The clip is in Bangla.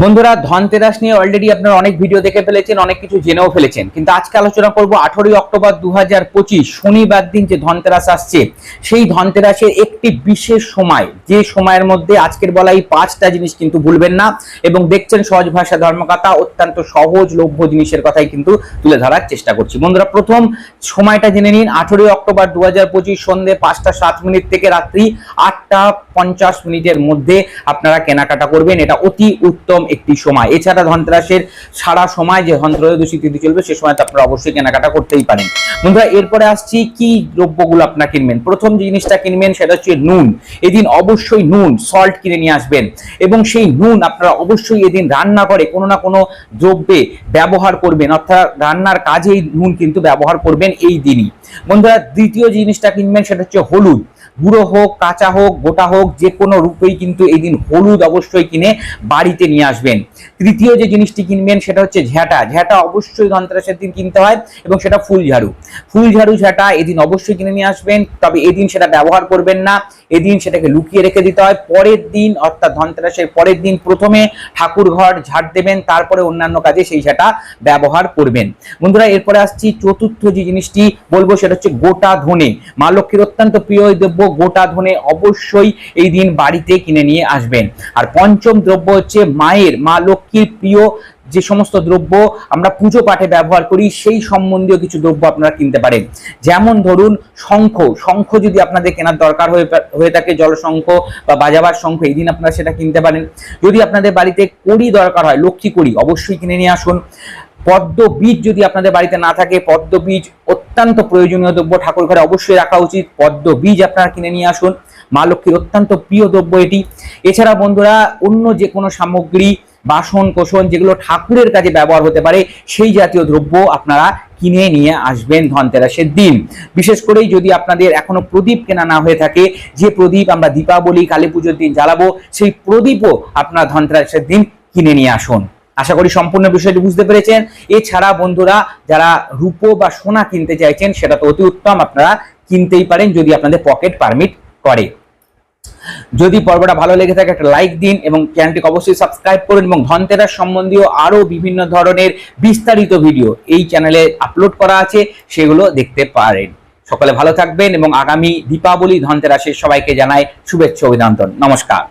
বন্ধুরা, ধনতেরাস নিয়ে অলরেডি আপনারা অনেক ভিডিও দেখে ফেলেছেন, অনেক কিছু জেনেও ফেলেছেন, কিন্তু আজকে আলোচনা করব 18 অক্টোবর 2025 শনিবার দিন যে ধনতেরাস আসছে, সেই ধনতেরাসের একটি বিশেষ সময়, যে সময়ের মধ্যে আজকের বলা এই 5টা জিনিস কিন্তু ভুলবেন না। এবং দেখছেন সহজ ভাষা ধর্মকথা, অত্যন্ত সহজলভ্য জিনিসের কথাই কিন্তু তুলে ধরার চেষ্টা করছি। বন্ধুরা, প্রথম সময়টা জেনে নিন। 18 অক্টোবর 2025 সন্ধ্যে 5টা 7 মিনিট থেকে রাত্রি 8টা 50 মিনিটের মধ্যে আপনারা কেনাকাটা করবেন, এটা অতি উত্তম একটি সময়। এছাড়া ধনতেরাসের সারা সময় যে ধনত্রয়োদশী তিথি চলবে সে সময় তো আপনারা অবশ্যই কেনাকাটা করতেই পারেন। বন্ধুরা, এরপরে আসছি কি দ্রব্যগুলো আপনারা কিনবেন। প্রথম যে জিনিসটা কিনবেন সেটা হচ্ছে নুন। এদিন অবশ্যই নুন, সল্ট কিনে নিয়ে আসবেন, এবং সেই নুন আপনারা অবশ্যই এদিন রান্না করে কোনো না কোনো দ্রব্যে ব্যবহার করবেন, অর্থাৎ রান্নার কাজে নুন কিন্তু ব্যবহার করবেন এই দিনই। বন্ধুরা, দ্বিতীয় জিনিসটা কিনবেন সেটা হচ্ছে হলুদ। গুঁড়ো হোক, কাঁচা হোক, গোটা হোক, যে কোনো রূপেই কিন্তু এই দিন হলুদ অবশ্যই কিনে বাড়িতে নিয়ে আসবেন। তৃতীয় যে জিনিসটি কিনবেন সেটা হচ্ছে ঝাঁটা। ঝাঁটা অবশ্যই ধনতেরাসের দিন কিনতে হয়, এবং সেটা ফুলঝাড়ু। ফুলঝাড়ু ঝাঁটা এদিন অবশ্যই কিনে নিয়ে আসবেন, তবে এদিন সেটা ব্যবহার করবেন না, এদিন সেটাকে লুকিয়ে রেখে দিতে হয়। পরের দিন অর্থাৎ ধনতেরাসের পরের দিন প্রথমে ঠাকুর ঘর ঝাড় দেবেন, তারপরে অন্যান্য কাজে সেই ঝাঁটা ব্যবহার করবেন। বন্ধুরা, এরপরে আসছি চতুর্থ যে জিনিসটি বলবো সেটা হচ্ছে গোটা ধনে। মা লক্ষ্মীর অত্যন্ত প্রিয় দ্রব্য গোটা ধনে অবশ্যই এই দিন বাড়িতে কিনে নিয়ে আসবেন। আর পঞ্চম দ্রব্য হচ্ছে মায়ের, মা লক্ষ্মীর প্রিয় যে সমস্ত দ্রব্য আমরা পুজো পাঠে ব্যবহার করি সেই সম্বন্ধীয় কিছু দ্রব্য আপনারা কিনতে পারেন। যেমন ধরুন শঙ্খ। শঙ্খ যদি আপনাদের কেনার দরকার হয়ে থাকে, জলশঙ্খ বা বাজাবার শঙ্খ, এই দিন আপনারা সেটা কিনতে পারেন। যদি আপনাদের বাড়িতে কড়ি দরকার হয়, লক্ষ্মী কড়ি, অবশ্যই কিনে নিয়ে আসুন। পদ্ম বীজ যদি আপনাদের বাড়িতে না থাকে, পদ্ম বীজ অত্যন্ত প্রয়োজনীয় দ্রব্য, ঠাকুর ঘরে অবশ্যই রাখা উচিত। পদ্ম বীজ আপনারা কিনে নিয়ে আসুন, মা লক্ষ্মীর অত্যন্ত প্রিয় দ্রব্য এটি। এছাড়া বন্ধুরা, অন্য যে কোনো সামগ্রী, বাসন কোসন যেগুলো ঠাকুরের কাজে ব্যবহার হতে পারে সেই জাতীয় দ্রব্য আপনারা কিনে নিয়ে আসবেন ধনতেরাসের দিন। বিশেষ করেই যদি আপনাদের এখনো প্রদীপ কেনা না হয়ে থাকে, যে প্রদীপ আমরা দীপাবলি, কালী পুজোর দিন জ্বালাবো, সেই প্রদীপও আপনারা ধনতেরাসের দিন কিনে নিয়ে আসুন। আশা করি সম্পূর্ণ বিষয়টি বুঝতে পেরেছেন। এছাড়া বন্ধুরা, যারা রূপো বা সোনা কিনতে চাইছেন সেটা তো অতি উত্তম, আপনারা কিনতেই পারেন যদি আপনাদের পকেট পারমিট করে। যদি পর্বটা ভালো লেগে থাকে একটা লাইক দিন, এবং চ্যানেলটিকে অবশ্যই সাবস্ক্রাইব করুন। এবং ধনতেরাস সম্বন্ধীয় আরো বিভিন্ন ধরনের বিস্তারিত ভিডিও এই চ্যানেলে আপলোড করা আছে, সেগুলো দেখতে পারেন। সকলে ভালো থাকবেন, এবং আগামী দীপাবলি ধনতেরাসের সবাইকে জানাই শুভেচ্ছা অভিনন্দন। নমস্কার।